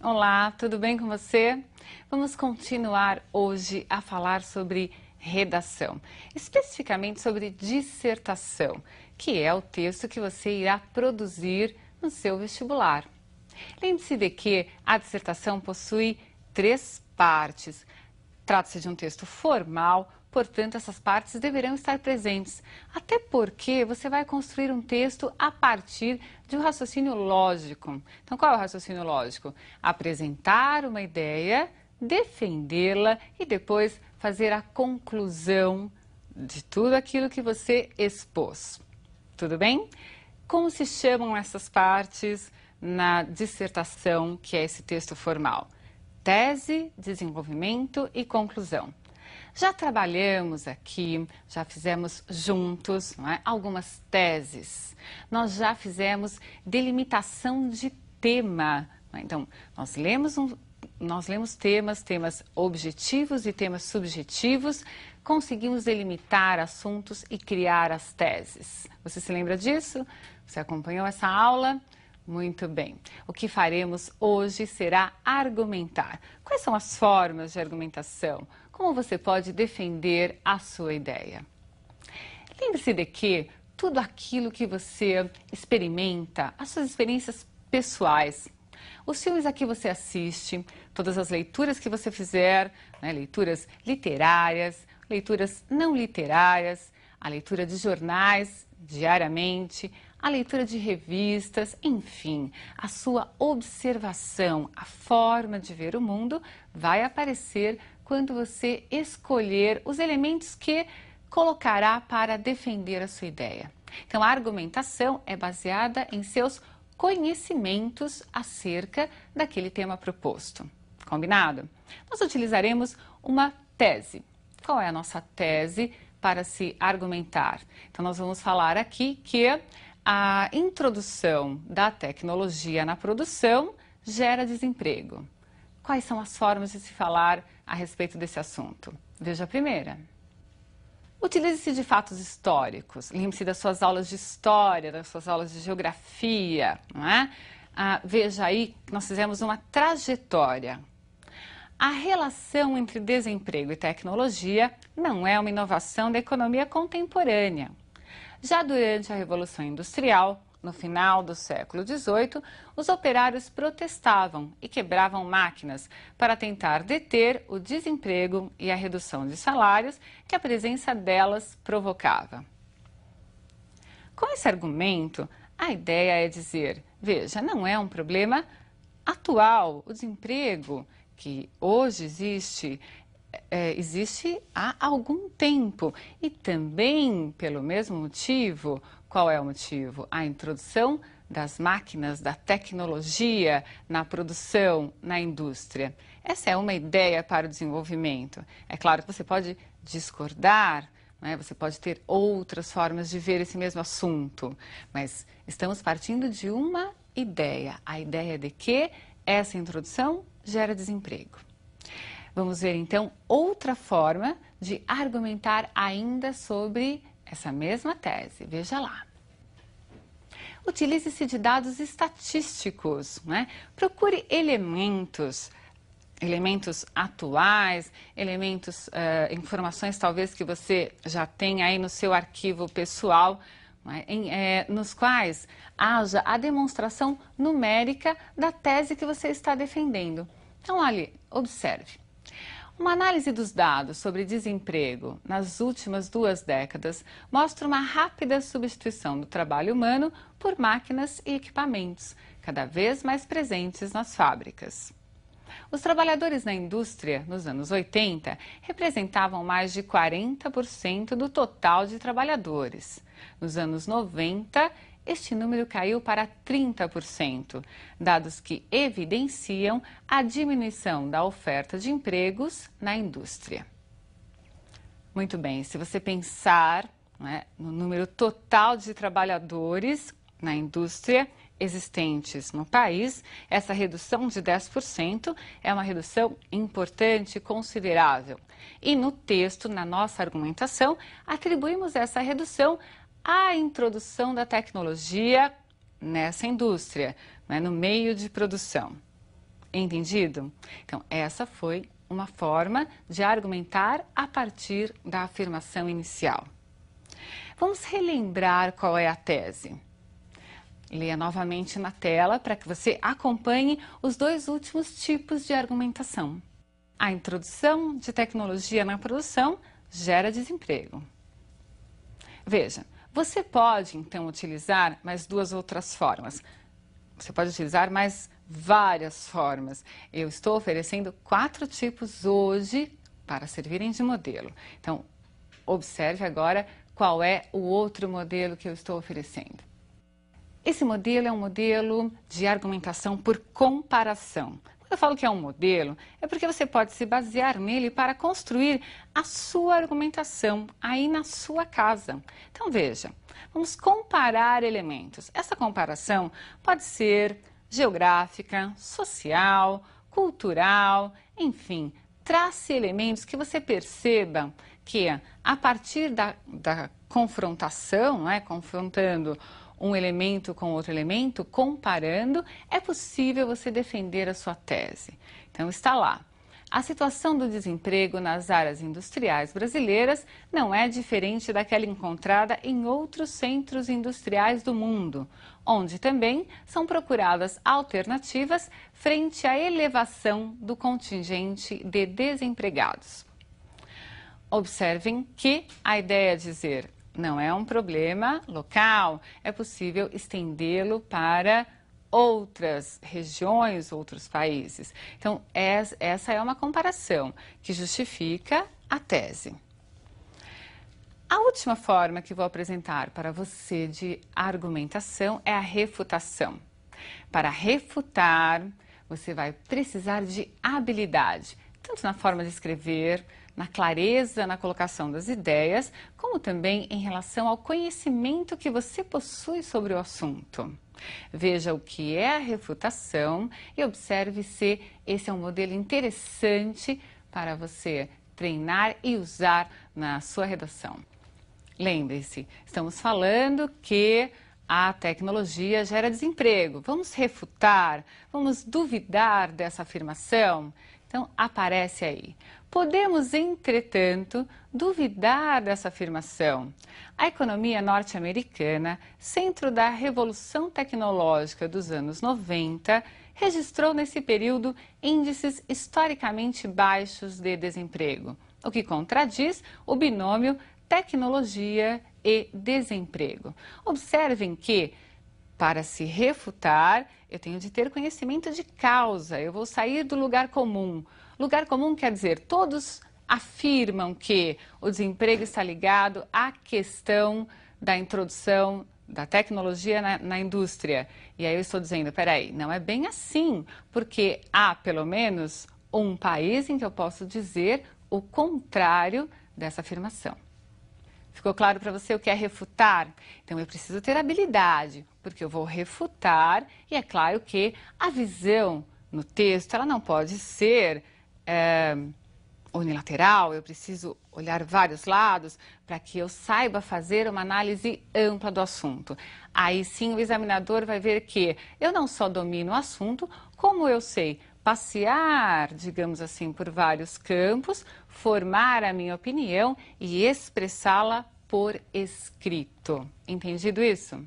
Olá, tudo bem com você? Vamos continuar hoje a falar sobre redação, especificamente sobre dissertação, que é o texto que você irá produzir no seu vestibular. Lembre-se de que a dissertação possui 3 partes. Trata-se de um texto formal, portanto, essas partes deverão estar presentes, até porque você vai construir um texto a partir de um raciocínio lógico. Então, qual é o raciocínio lógico? Apresentar uma ideia, defendê-la e depois fazer a conclusão de tudo aquilo que você expôs. Tudo bem? Como se chamam essas partes na dissertação, que é esse texto formal? Tese, desenvolvimento e conclusão. Já trabalhamos aqui, já fizemos juntos, não é? Algumas teses. Nós já fizemos delimitação de tema. Não é? Então, nós lemos temas objetivos e temas subjetivos, conseguimos delimitar assuntos e criar as teses. Você se lembra disso? Você acompanhou essa aula? Muito bem. O que faremos hoje será argumentar. Quais são as formas de argumentação? Como você pode defender a sua ideia? Lembre-se de que tudo aquilo que você experimenta, as suas experiências pessoais, os filmes a que você assiste, todas as leituras que você fizer, né, leituras literárias, leituras não literárias, a leitura de jornais diariamente, a leitura de revistas, enfim, a sua observação, a forma de ver o mundo vai aparecer quando você escolher os elementos que colocará para defender a sua ideia. Então, a argumentação é baseada em seus conhecimentos acerca daquele tema proposto. Combinado? Nós utilizaremos uma tese. Qual é a nossa tese para se argumentar? Então, nós vamos falar aqui que a introdução da tecnologia na produção gera desemprego. Quais são as formas de se falar a respeito desse assunto? Veja a primeira. Utilize-se de fatos históricos. Lembre-se das suas aulas de história, das suas aulas de geografia, não é? Veja aí que nós fizemos uma trajetória. A relação entre desemprego e tecnologia não é uma inovação da economia contemporânea. Já durante a Revolução Industrial, no final do século XVIII, os operários protestavam e quebravam máquinas para tentar deter o desemprego e a redução de salários que a presença delas provocava. Com esse argumento, a ideia é dizer, veja, não é um problema atual, o desemprego que hoje existe há algum tempo e também pelo mesmo motivo. Qual é o motivo? A introdução das máquinas, da tecnologia na produção, na indústria. Essa é uma ideia para o desenvolvimento. É claro que você pode discordar, né? Você pode ter outras formas de ver esse mesmo assunto, mas estamos partindo de uma ideia, a ideia de que essa introdução gera desemprego. Vamos ver então outra forma de argumentar ainda sobre essa mesma tese. Veja lá. Utilize-se de dados estatísticos, né? Procure elementos atuais, informações talvez que você já tenha aí no seu arquivo pessoal, né? Nos quais haja a demonstração numérica da tese que você está defendendo. Então, olhe, observe. Uma análise dos dados sobre desemprego nas últimas 2 décadas mostra uma rápida substituição do trabalho humano por máquinas e equipamentos, cada vez mais presentes nas fábricas. Os trabalhadores na indústria, nos anos 80, representavam mais de 40% do total de trabalhadores. Nos anos 90, este número caiu para 30%, dados que evidenciam a diminuição da oferta de empregos na indústria. Muito bem, se você pensar, né, no número total de trabalhadores na indústria existentes no país, essa redução de 10% é uma redução importante e considerável. E no texto, na nossa argumentação, atribuímos essa redução à introdução da tecnologia nessa indústria, né, no meio de produção. Entendido? Então, essa foi uma forma de argumentar a partir da afirmação inicial. Vamos relembrar qual é a tese. Leia novamente na tela para que você acompanhe os dois últimos tipos de argumentação. A introdução de tecnologia na produção gera desemprego. Veja, você pode então utilizar mais duas outras formas. Você pode utilizar mais várias formas. Eu estou oferecendo 4 tipos hoje para servirem de modelo. Então, observe agora qual é o outro modelo que eu estou oferecendo. Esse modelo é um modelo de argumentação por comparação. Quando eu falo que é um modelo, é porque você pode se basear nele para construir a sua argumentação aí na sua casa. Então veja, vamos comparar elementos. Essa comparação pode ser geográfica, social, cultural, enfim, trace elementos que você perceba que a partir da confrontação, confrontando um elemento com outro elemento, comparando, é possível você defender a sua tese. Então está lá. A situação do desemprego nas áreas industriais brasileiras não é diferente daquela encontrada em outros centros industriais do mundo, onde também são procuradas alternativas frente à elevação do contingente de desempregados. Observem que a ideia é dizer não é um problema local, é possível estendê-lo para outras regiões, outros países. Então, essa é uma comparação que justifica a tese. A última forma que vou apresentar para você de argumentação é a refutação. Para refutar, você vai precisar de habilidade, tanto na forma de escrever, na clareza na colocação das ideias, como também em relação ao conhecimento que você possui sobre o assunto. Veja o que é a refutação e observe se esse é um modelo interessante para você treinar e usar na sua redação. Lembre-se, estamos falando que a tecnologia gera desemprego. Vamos refutar, vamos duvidar dessa afirmação? Então, aparece aí. Podemos, entretanto, duvidar dessa afirmação. A economia norte-americana, centro da revolução tecnológica dos anos 90, registrou nesse período índices historicamente baixos de desemprego, o que contradiz o binômio tecnologia e desemprego. Observem que, para se refutar, eu tenho de ter conhecimento de causa, eu vou sair do lugar comum. Lugar comum quer dizer, todos afirmam que o desemprego está ligado à questão da introdução da tecnologia na indústria. E aí eu estou dizendo, peraí, não é bem assim, porque há pelo menos um país em que eu posso dizer o contrário dessa afirmação. Ficou claro para você o que é refutar? Então eu preciso ter habilidade, porque eu vou refutar e é claro que a visão no texto ela não pode ser unilateral, eu preciso olhar vários lados para que eu saiba fazer uma análise ampla do assunto. Aí sim o examinador vai ver que eu não só domino o assunto, como eu sei passear, digamos assim, por vários campos, formar a minha opinião e expressá-la por escrito. Entendido isso?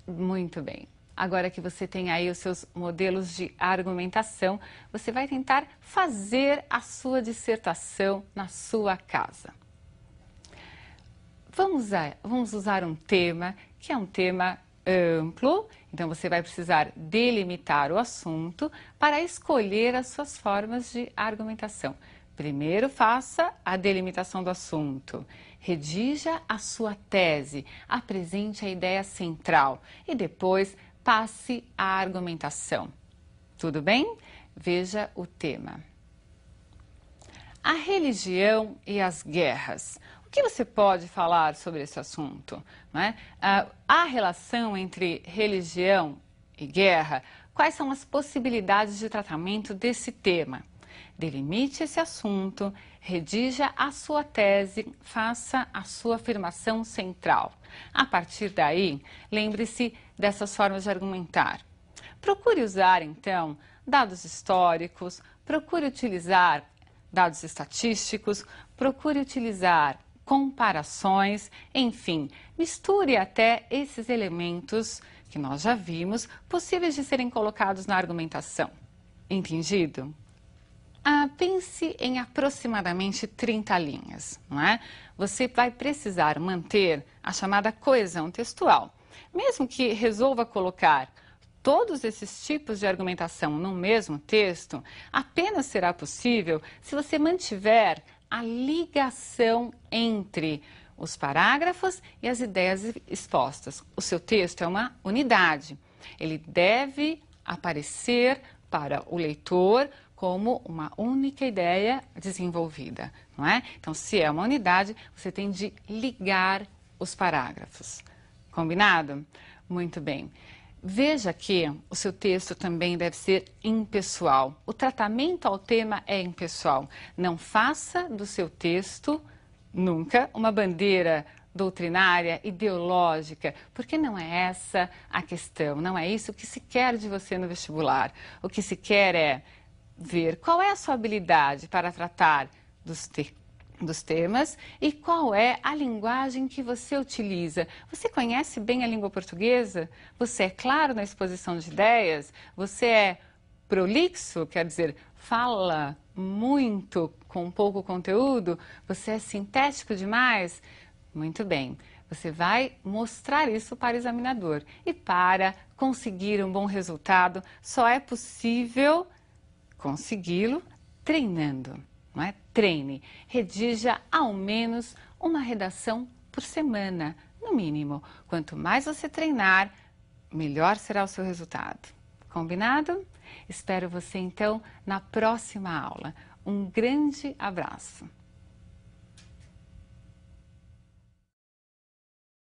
Muito bem. Agora que você tem aí os seus modelos de argumentação, você vai tentar fazer a sua dissertação na sua casa. Vamos usar um tema que é um tema amplo, então você vai precisar delimitar o assunto para escolher as suas formas de argumentação. Primeiro faça a delimitação do assunto, redija a sua tese, apresente a ideia central e depois passe a argumentação. Tudo bem? Veja o tema. A religião e as guerras. O que você pode falar sobre esse assunto? Não é? A relação entre religião e guerra, quais são as possibilidades de tratamento desse tema? Delimite esse assunto, redija a sua tese, faça a sua afirmação central. A partir daí, lembre-se dessas formas de argumentar. Procure usar, então, dados históricos, procure utilizar dados estatísticos, procure utilizar comparações, enfim, misture até esses elementos que nós já vimos possíveis de serem colocados na argumentação. Entendido? Pense em aproximadamente 30 linhas, não é? Você vai precisar manter a chamada coesão textual. Mesmo que resolva colocar todos esses tipos de argumentação no mesmo texto, apenas será possível se você mantiver a ligação entre os parágrafos e as ideias expostas. O seu texto é uma unidade. Ele deve aparecer para o leitor como uma única ideia desenvolvida, não é? Então, se é uma unidade, você tem de ligar os parágrafos. Combinado? Muito bem. Veja que o seu texto também deve ser impessoal. O tratamento ao tema é impessoal. Não faça do seu texto nunca uma bandeira doutrinária, ideológica, porque não é essa a questão, não é isso que se quer de você no vestibular. O que se quer é ver qual é a sua habilidade para tratar dos temas e qual é a linguagem que você utiliza. Você conhece bem a língua portuguesa? Você é claro na exposição de ideias? Você é prolixo, quer dizer, fala muito com pouco conteúdo? Você é sintético demais? Muito bem. Você vai mostrar isso para o examinador. E para conseguir um bom resultado, só é possível consegui-lo treinando, não é? Treine. Redija ao menos uma redação por semana, no mínimo. Quanto mais você treinar, melhor será o seu resultado. Combinado? Espero você então na próxima aula. Um grande abraço.